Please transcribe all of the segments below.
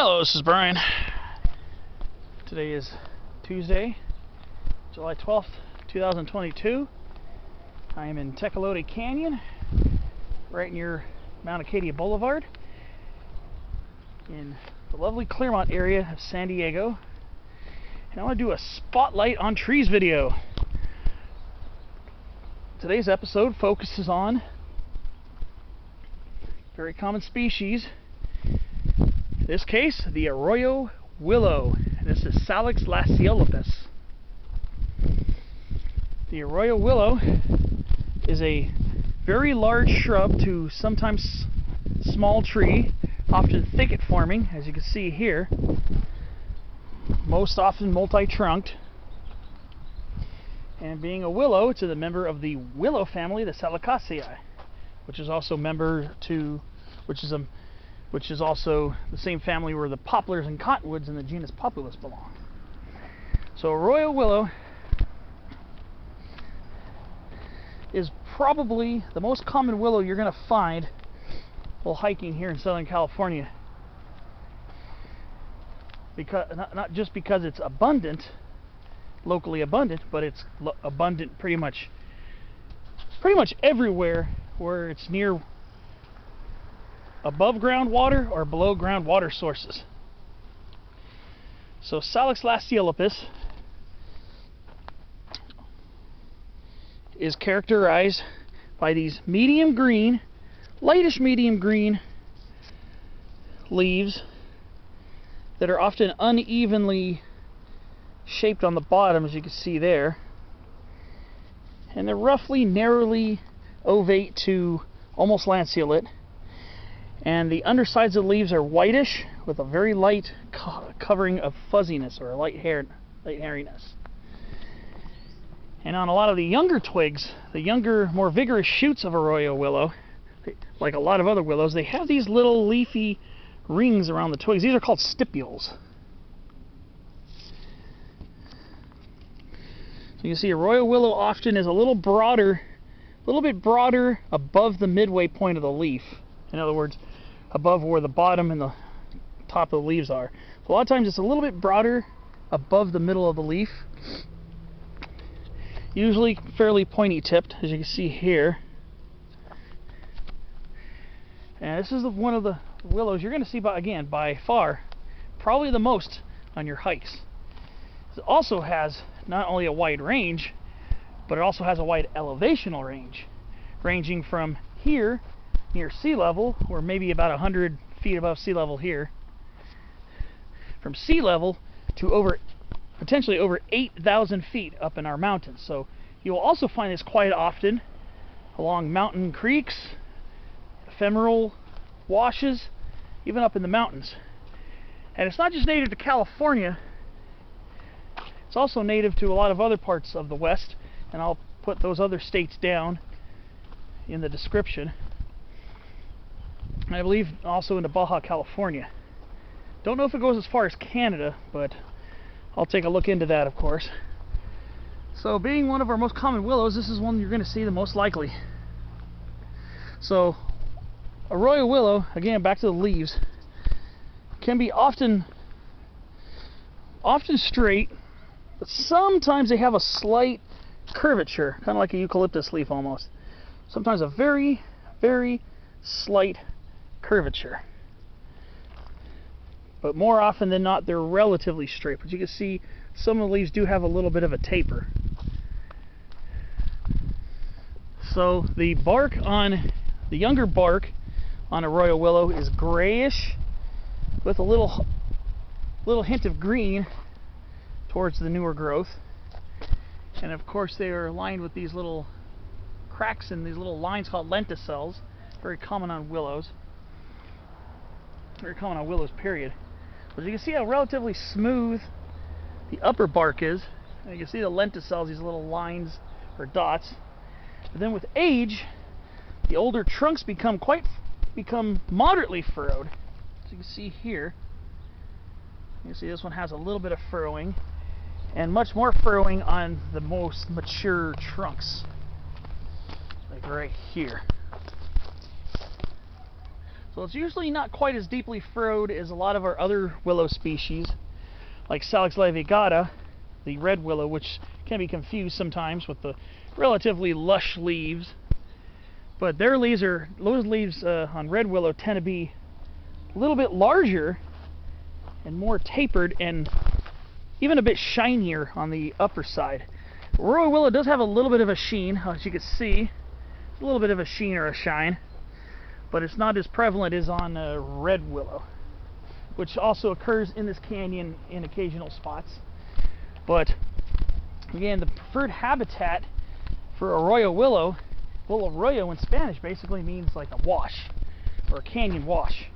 Hello, this is Brian. Today is Tuesday, July 12th, 2022. I am in Tecolote Canyon, right near Mount Acadia Boulevard, in the lovely Claremont area of San Diego. And I want to do a spotlight on trees video. Today's episode focuses on a very common species. In this case, the Arroyo Willow. This is Salix lasiolepis. The Arroyo Willow is a very large shrub to sometimes small tree, often thicket forming, as you can see here. Most often multi-trunked. And being a willow, it's a member of the Willow family, the Salicaceae, which is also which is also the same family where the poplars and cottonwoods in the genus Populus belong. So Arroyo Willow is probably the most common willow you're going to find while hiking here in Southern California. Because not just because it's abundant, locally abundant, but it's abundant pretty much everywhere where it's near above ground water or below ground water sources. So Salix lasiolepis is characterized by these medium green, lightish medium green leaves that are often unevenly shaped on the bottom, as you can see there, and they're roughly narrowly ovate to almost lanceolate. And the undersides of the leaves are whitish with a very light covering of fuzziness or light hairiness. And on a lot of the younger twigs, the younger, more vigorous shoots of Arroyo Willow, like a lot of other willows, they have these little leafy rings around the twigs. These are called stipules. So you see Arroyo Willow often is a little bit broader above the midway point of the leaf. In other words, above where the bottom and the top of the leaves are. So a lot of times it's a little bit broader above the middle of the leaf. Usually fairly pointy tipped, as you can see here. And this is one of the willows you're going to see, by far, probably the most on your hikes. It also has not only a wide range, but it also has a wide elevational range, ranging from here near sea level, or maybe about 100 feet above sea level here, from sea level to potentially over 8,000 feet up in our mountains. So you'll also find this quite often along mountain creeks, ephemeral washes, even up in the mountains. And it's not just native to California, it's also native to a lot of other parts of the West, and I'll put those other states down in the description. I believe also into Baja California. Don't know if it goes as far as Canada, but I'll take a look into that, of course. So being one of our most common willows, this is one you're going to see the most likely. So Arroyo Willow, again back to the leaves, can be often straight, but sometimes they have a slight curvature, kind of like a eucalyptus leaf almost. Sometimes a very, very slight curvature. But more often than not, they're relatively straight. But you can see some of the leaves do have a little bit of a taper. So the younger bark on Arroyo Willow is grayish with a little hint of green towards the newer growth. And of course they are lined with these little cracks and these little lines called lenticels, very common on willows. Very common on willows, period. But you can see how relatively smooth the upper bark is. And you can see the lenticels, these little lines or dots. But then with age, the older trunks become moderately furrowed. As you can see here, you can see this one has a little bit of furrowing, and much more furrowing on the most mature trunks, like right here. So it's usually not quite as deeply furrowed as a lot of our other willow species, like Salix laisilepis, the red willow, which can be confused sometimes with the relatively lush leaves. But those leaves on red willow tend to be a little bit larger and more tapered and even a bit shinier on the upper side. Arroyo willow does have a little bit of a sheen, as you can see, a little bit of a sheen or a shine, but it's not as prevalent as on red willow, which also occurs in this canyon in occasional spots. But again, the preferred habitat for arroyo willow, well, arroyo in Spanish basically means like a wash or a canyon wash.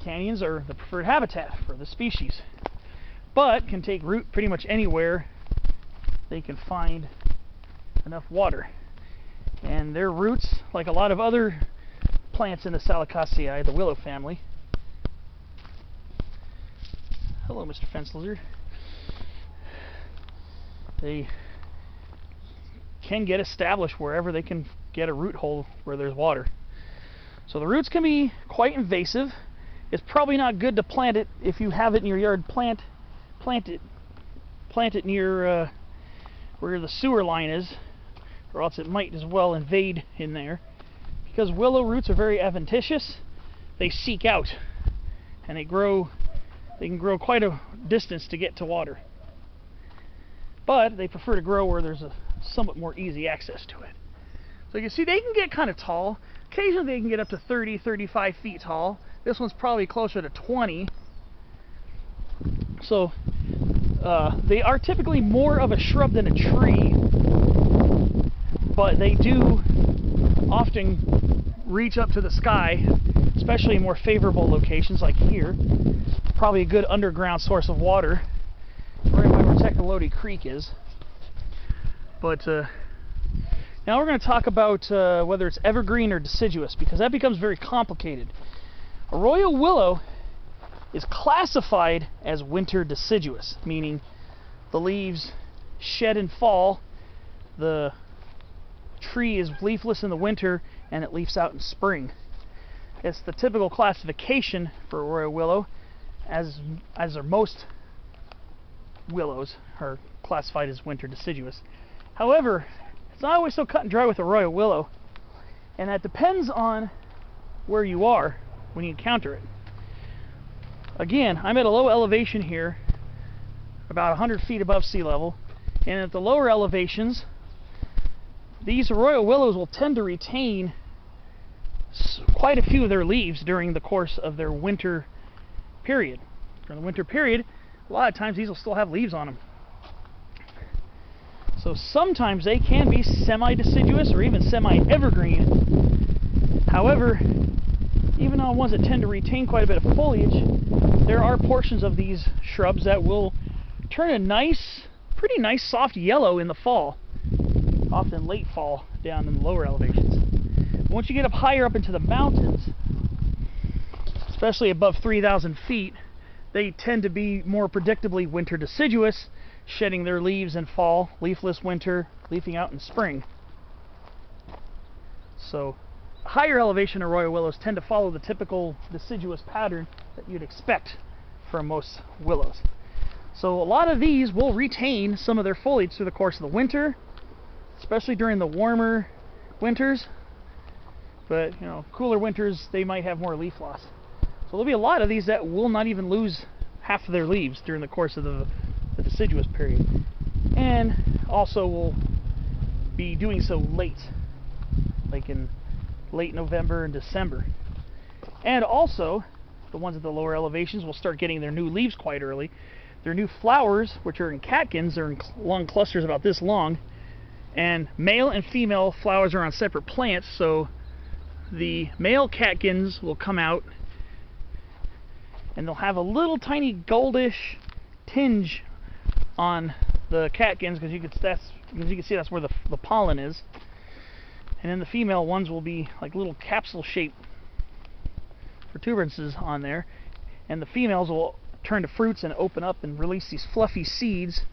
Canyons are the preferred habitat for the species, but can take root pretty much anywhere they can find enough water. And their roots, like a lot of other plants in the Salicaceae, the Willow family. Hello, Mr. Fence Lizard. They can get established wherever they can get a root hole where there's water. So the roots can be quite invasive. It's probably not good to plant it if you have it in your yard. Plant it near where the sewer line is, or else it might as well invade in there. Because willow roots are very adventitious, they seek out and they can grow quite a distance to get to water. But they prefer to grow where there's a somewhat more easy access to it. So you can see they can get kind of tall. Occasionally they can get up to 30, 35 feet tall. This one's probably closer to 20. So they are typically more of a shrub than a tree, but they do often reach up to the sky, especially in more favorable locations like here. Probably a good underground source of water, right by where Tecolote Creek is. But now we're going to talk about whether it's evergreen or deciduous, because that becomes very complicated. Arroyo willow is classified as winter deciduous, meaning the leaves shed in fall, the tree is leafless in the winter, and it leaves out in spring. It's the typical classification for arroyo willow, as are most willows are classified as winter deciduous. However, it's not always so cut and dry with arroyo willow, and that depends on where you are when you encounter it. Again, I'm at a low elevation here, about 100 feet above sea level, and at the lower elevations, these arroyo willows will tend to retain quite a few of their leaves during the course of their winter period. During the winter period, a lot of times these will still have leaves on them. So sometimes they can be semi-deciduous or even semi-evergreen. However, even on ones that tend to retain quite a bit of foliage, there are portions of these shrubs that will turn a nice, pretty nice soft yellow in the fall, often late fall down in the lower elevations. Once you get up higher up into the mountains, especially above 3,000 feet, they tend to be more predictably winter deciduous, shedding their leaves in fall, leafless winter, leafing out in spring. So higher elevation arroyo willows tend to follow the typical deciduous pattern that you'd expect from most willows. So a lot of these will retain some of their foliage through the course of the winter, especially during the warmer winters. But you know, cooler winters, they might have more leaf loss. So there'll be a lot of these that will not even lose half of their leaves during the course of the deciduous period, and also will be doing so late, like in late November and December. And also, the ones at the lower elevations will start getting their new leaves quite early. Their new flowers, which are in catkins, are in long clusters about this long, and male and female flowers are on separate plants, so the male catkins will come out and they'll have a little tiny goldish tinge on the catkins, because you can see that's where the pollen is. And then the female ones will be like little capsule shaped protuberances on there, and the females will turn to fruits and open up and release these fluffy seeds,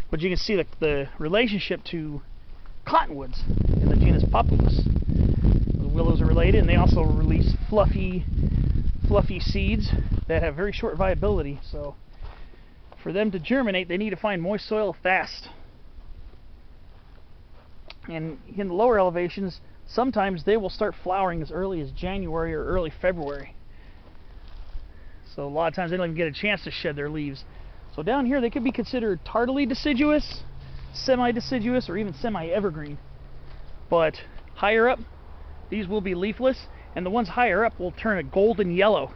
which you can see the relationship to cottonwoods in the genus Populus. The willows are related, and they also release fluffy seeds that have very short viability. So for them to germinate, they need to find moist soil fast. And in the lower elevations, sometimes they will start flowering as early as January or early February. So a lot of times they don't even get a chance to shed their leaves. So down here they could be considered tardily deciduous, semi-deciduous, or even semi-evergreen. But higher up, these will be leafless, and the ones higher up will turn a golden yellow.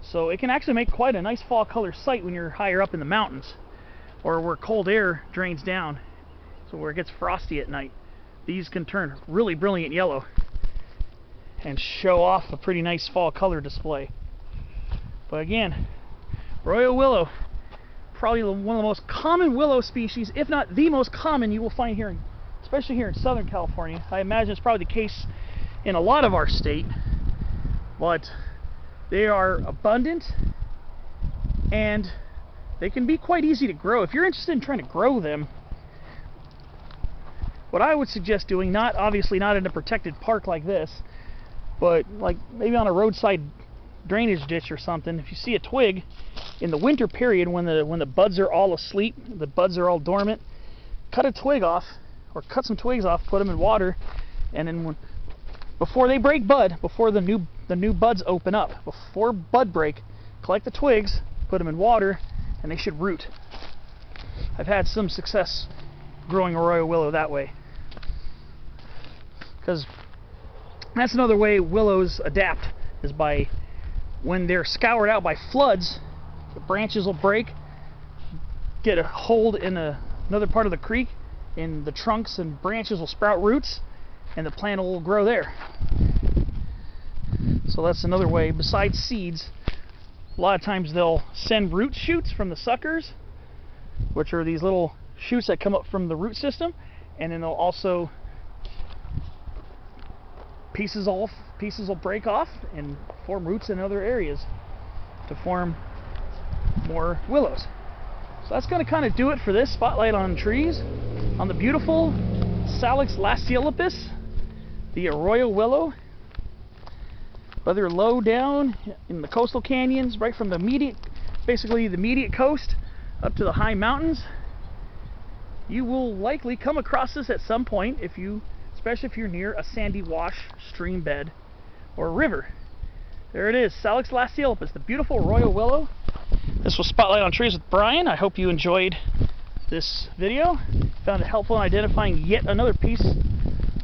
So it can actually make quite a nice fall color sight when you're higher up in the mountains, or where cold air drains down, so where it gets frosty at night. These can turn really brilliant yellow and show off a pretty nice fall color display. But again, Arroyo Willow, probably one of the most common willow species, if not the most common you will find here, especially here in Southern California. I imagine it's probably the case in a lot of our state, but they are abundant and they can be quite easy to grow. If you're interested in trying to grow them, what I would suggest doing, obviously not in a protected park like this, but like maybe on a roadside drainage ditch or something. If you see a twig in the winter period when the buds are all asleep, the buds are all dormant, cut a twig off, or cut some twigs off, put them in water, and then before they break bud, before the new buds open up, before bud break, collect the twigs, put them in water, and they should root. I've had some success growing Arroyo Willow that way, because that's another way willows adapt, is by when they're scoured out by floods, the branches will break, get a hold in another part of the creek, and the trunks and branches will sprout roots, and the plant will grow there. So that's another way. Besides seeds, a lot of times they'll send root shoots from the suckers, which are these little shoots that come up from the root system, and then they'll also pieces will break off and form roots in other areas to form more willows. So that's going to kind of do it for this spotlight on trees, on the beautiful Salix lasiolepis, the Arroyo Willow. Whether low down in the coastal canyons, right from basically the immediate coast up to the high mountains, you will likely come across this at some point, especially if you're near a sandy wash, stream bed, or a river. There it is, Salix lasiolepis, the beautiful Arroyo Willow. This was Spotlight on Trees with Brian. I hope you enjoyed this video. Found it helpful in identifying yet another piece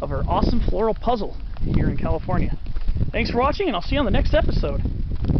of our awesome floral puzzle here in California. Thanks for watching, and I'll see you on the next episode.